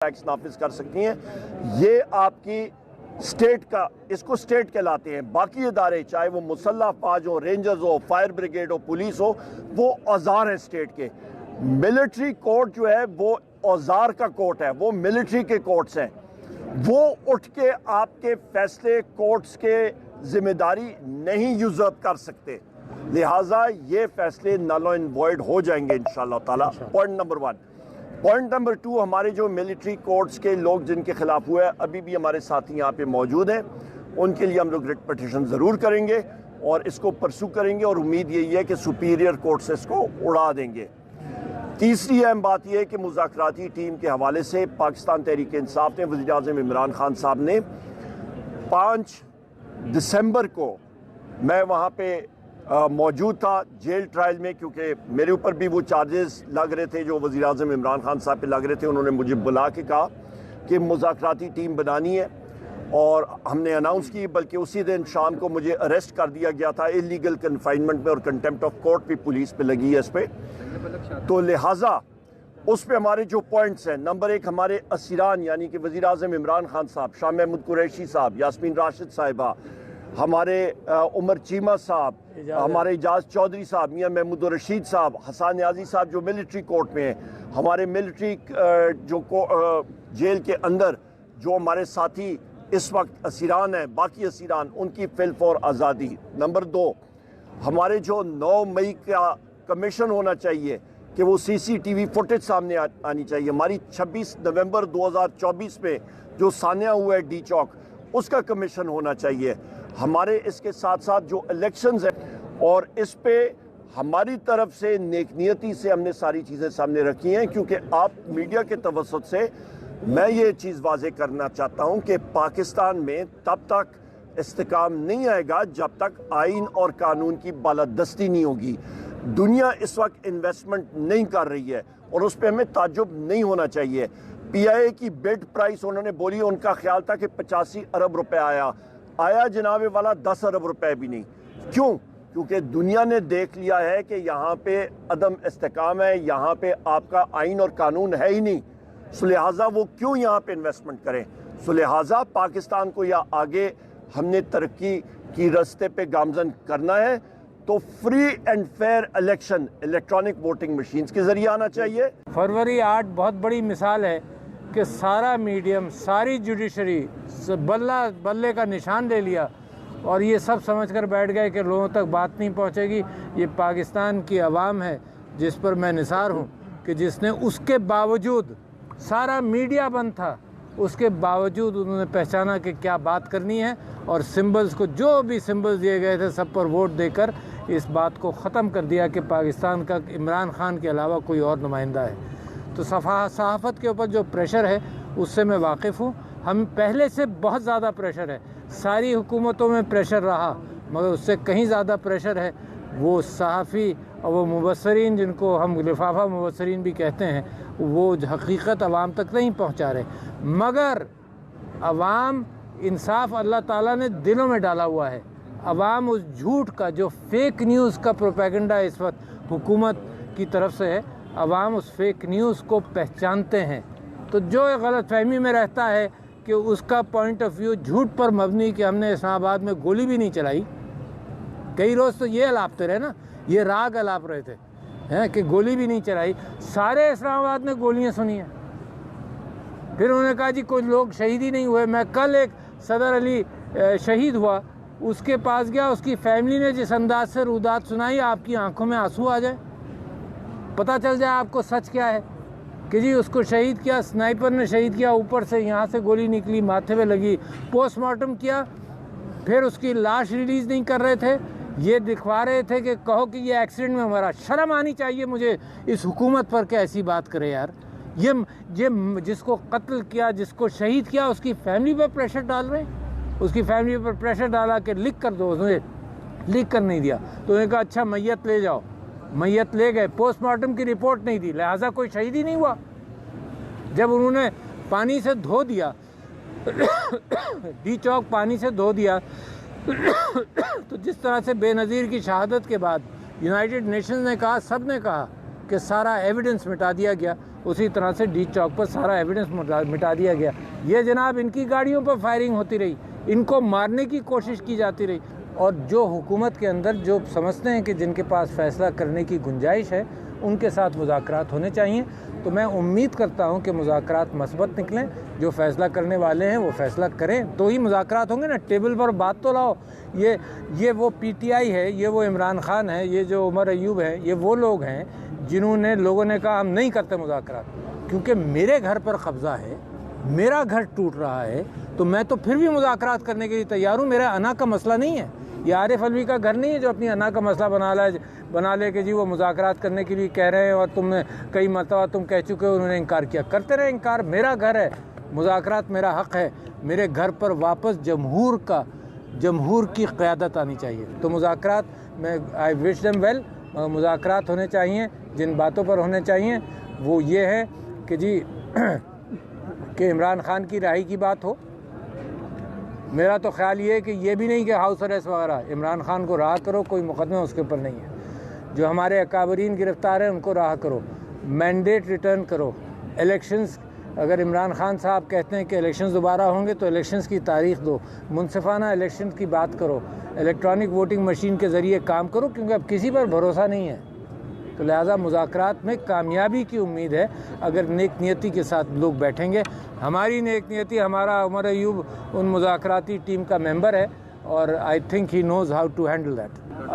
Tax نافذ کر سکتی ہیں. یہ آپ کی اسٹیٹ کا، اس کو اسٹیٹ کہلاتے ہیں. باقی ادارے چاہے وہ مسلح افواج ہو، رینجرز ہو، فائر بریگیڈ ہو، پولیس ہو، وہ اوزار ہیں اسٹیٹ کے. ملٹری کورٹ جو ہے وہ اوزار کا کورٹ ہے، وہ ملٹری کے کورٹس ہیں. وہ اٹھ کے آپ کے فیصلے کورٹس کے ذمہ داری نہیں یوزرپ کر سکتے، لہٰذا یہ فیصلے نل اینڈ وائڈ ہو جائیں گے انشاءاللہ تعالیٰ. Point number 1. پوائنٹ نمبر 2، ہمارے جو ملٹری کورٹس کے لوگ جن کے خلاف ہوا ہے، ابھی بھی ہمارے ساتھی یہاں پہ موجود ہیں، ان کے لیے ہم لوگ ریٹ پٹیشن ضرور کریں گے اور اس کو پرسو کریں گے، اور امید یہی ہے کہ سپیریئر کورٹ سے اس کو اڑا دیں گے. تیسری اہم بات یہ ہے کہ مذاکراتی ٹیم کے حوالے سے پاکستان تحریک انصاف نے، وزیر اعظم عمران خان صاحب نے 5 دسمبر کو، میں وہاں پہ موجود تھا جیل ٹرائل میں، کیونکہ میرے اوپر بھی وہ چارجز لگ رہے تھے جو وزیر اعظم عمران خان صاحب پہ لگ رہے تھے. انہوں نے مجھے بلا کے کہا کہ مذاکراتی ٹیم بنانی ہے، اور ہم نے اناؤنس کی، بلکہ اسی دن شام کو مجھے اریسٹ کر دیا گیا تھا اللیگل کنفائنمنٹ میں، اور کنٹیمپٹ آف کورٹ بھی پولیس پہ لگی ہے اس پہ. تو لہٰذا اس پہ ہمارے جو پوائنٹس ہیں، نمبر 1 ہمارے اسیران یعنی کہ وزیر اعظم عمران خان صاحب، شاہ محمود قریشی صاحب، یاسمین راشد صاحبہ، ہمارے عمر چیمہ صاحب، ہمارے اجاز چودھری صاحب، میاں محمود الرشید صاحب، حسان نیازی صاحب جو ملٹری کورٹ میں ہیں، ہمارے ملٹری جو جیل کے اندر جو ہمارے ساتھی اس وقت اسیران ہیں، باقی اسیران، ان کی فی الفور آزادی. نمبر 2 ہمارے جو 9 مئی کا کمیشن ہونا چاہیے کہ وہ CCTV فوٹیج سامنے آنی چاہیے. ہماری 26 نومبر 2024 میں جو سانحہ ہوا ہے ڈی چوک، اس کا کمیشن ہونا چاہیے. ہمارے اس کے ساتھ ساتھ جو الیکشنز ہیں، اور اس پہ ہماری طرف سے نیک نیتی سے ہم نے ساری چیزیں سامنے رکھی ہیں، کیونکہ آپ میڈیا کے توسط سے میں یہ چیز واضح کرنا چاہتا ہوں کہ پاکستان میں تب تک استحکام نہیں آئے گا جب تک آئین اور قانون کی بالادستی نہیں ہوگی. دنیا اس وقت انویسٹمنٹ نہیں کر رہی ہے، اور اس پہ ہمیں تعجب نہیں ہونا چاہیے. PIA کی بڈ پرائس انہوں نے بولی، ان کا خیال تھا کہ 85 ارب روپے آیا جناب والا 10 ارب روپے بھی نہیں. کیوں؟ کیونکہ دنیا نے دیکھ لیا ہے کہ یہاں پہ عدم استحکام ہے، یہاں پہ آپ کا آئین اور قانون ہے ہی نہیں. سو لہٰذا وہ کیوں یہاں پہ انویسٹمنٹ کریں؟ سو لہٰذا پاکستان کو یا آگے ہم نے ترقی کی راستے پہ گامزن کرنا ہے تو free and fair election electronic voting machines کے ذریعے آنا چاہیے. فروری 8 بہت بڑی مثال ہے کہ سارا میڈیم، ساری جوڈیشری بلے کا نشان لے لیا، اور یہ سب سمجھ کر بیٹھ گئے کہ لوگوں تک بات نہیں پہنچے گی. یہ پاکستان کی عوام ہے جس پر میں نثار ہوں کہ جس نے اس کے باوجود، سارا میڈیا بند تھا، اس کے باوجود انہوں نے پہچانا کہ کیا بات کرنی ہے، اور سمبلز کو، جو بھی سمبلز دیے گئے تھے، سب پر ووٹ دے کر اس بات کو ختم کر دیا کہ پاکستان کا عمران خان کے علاوہ کوئی اور نمائندہ ہے. تو صحافت کے اوپر جو پریشر ہے اس سے میں واقف ہوں. ہم پہلے سے بہت زیادہ پریشر ہے، ساری حکومتوں میں پریشر رہا، مگر اس سے کہیں زیادہ پریشر ہے وہ صحافی اور وہ مبصرین، جن کو ہم لفافہ مبصرین بھی کہتے ہیں، وہ حقیقت عوام تک نہیں پہنچا رہے. مگر عوام، انصاف اللہ تعالیٰ نے دلوں میں ڈالا ہوا ہے. عوام اس جھوٹ کا، جو فیک نیوز کا پروپیگنڈا اس وقت حکومت کی طرف سے ہے، عوام اس فیک نیوز کو پہچانتے ہیں. تو جو غلط فہمی میں رہتا ہے کہ اس کا پوائنٹ آف ویو جھوٹ پر مبنی کہ ہم نے اسلام آباد میں گولی بھی نہیں چلائی. کئی روز تو یہ الاپتے رہے نا، یہ راگ الاپ رہے تھے کہ گولی بھی نہیں چلائی. سارے اسلام آباد میں گولیاں سنی ہیں. پھر انہوں نے کہا جی کوئی لوگ شہید ہی نہیں ہوئے. میں کل ایک صدر علی شہید ہوا، اس کے پاس گیا، اس کی فیملی نے جس انداز سے رودات سنائی، آپ کی آنکھوں میں آنسو آ جائے، پتہ چل جائے آپ کو سچ کیا ہے کہ جی اس کو شہید کیا، سنائپر نے شہید کیا، اوپر سے یہاں سے گولی نکلی، ماتھے پہ لگی. پوسٹ مارٹم کیا، پھر اس کی لاش ریلیز نہیں کر رہے تھے، یہ دکھوا رہے تھے کہ کہو کہ یہ ایکسیڈنٹ میں مرا. شرم آنی چاہیے مجھے اس حکومت پر کہ ایسی بات کرے یار. یہ جس کو قتل کیا، جس کو شہید کیا، اس کی فیملی پر پریشر ڈال رہے ہیں. اس کی فیملی پر پریشر ڈالا کہ لکھ کر دو، انہوں نے لکھ کر نہیں دیا. تو انہوں نے کہا اچھا میت لے جاؤ. میت لے گئے، پوسٹ مارٹم کی رپورٹ نہیں دی، لہٰذا کوئی شہید ہی نہیں ہوا. جب انہوں نے پانی سے دھو دیا، ڈی چوک پانی سے دھو دیا، تو جس طرح سے بے نظیر کی شہادت کے بعد یونائٹڈ نیشنز نے کہا، سب نے کہا کہ سارا ایویڈنس مٹا دیا گیا، اسی طرح سے ڈی چوک پر سارا ایویڈنس مٹا دیا گیا. یہ جناب ان کی گاڑیوں پر فائرنگ ہوتی رہی، ان کو مارنے کی کوشش کی جاتی رہی. اور جو حکومت کے اندر جو سمجھتے ہیں کہ جن کے پاس فیصلہ کرنے کی گنجائش ہے ان کے ساتھ مذاکرات ہونے چاہیے. تو میں امید کرتا ہوں کہ مذاکرات مثبت نکلیں. جو فیصلہ کرنے والے ہیں وہ فیصلہ کریں تو ہی مذاکرات ہوں گے نا. ٹیبل پر بات تو لاؤ. یہ وہ پی ٹی آئی ہے، یہ وہ عمران خان ہے، یہ جو عمر ایوب ہے، یہ وہ لوگ ہیں جنہوں نے لوگوں نے کہا ہم نہیں کرتے مذاکرات کیونکہ میرے گھر پر قبضہ ہے، میرا گھر ٹوٹ رہا ہے، تو میں تو پھر بھی مذاکرات کرنے کے لیے تیار ہوں. میرا انا کا مسئلہ نہیں ہے، یہ عارف علوی کا گھر نہیں ہے جو اپنی انا کا مسئلہ بنا لے کہ جی وہ مذاکرات کرنے کے لیے کہہ رہے ہیں اور تم نے کئی مرتبہ تم کہہ چکے ہو، انہوں نے انکار کیا. کرتے رہے انکار. میرا گھر ہے، مذاکرات میرا حق ہے. میرے گھر پر واپس جمہور کی قیادت آنی چاہیے. تو مذاکرات میں آئی وش دیم ویل. مذاکرات ہونے چاہیے. جن باتوں پر ہونے چاہیے وہ یہ ہے کہ جی کہ عمران خان کی رہائی کی بات ہو. میرا تو خیال یہ ہے کہ یہ بھی نہیں کہ ہاؤس اریسٹ وغیرہ. عمران خان کو رہا کرو، کوئی مقدمہ اس کے اوپر نہیں ہے. جو ہمارے اکابرین گرفتار ہیں ان کو رہا کرو. مینڈیٹ ریٹرن کرو. الیکشنز، اگر عمران خان صاحب کہتے ہیں کہ الیکشنز دوبارہ ہوں گے تو الیکشنز کی تاریخ دو. منصفانہ الیکشنز کی بات کرو. الیکٹرانک ووٹنگ مشین کے ذریعے کام کرو کیونکہ اب کسی پر بھروسہ نہیں ہے. تو لہٰذا مذاکرات میں کامیابی کی امید ہے اگر نیک نیتی کے ساتھ لوگ بیٹھیں گے. ہماری نیک نیتی، ہمارا عمر ایوب ان مذاکراتی ٹیم کا ممبر ہے اور I think he knows how to handle that.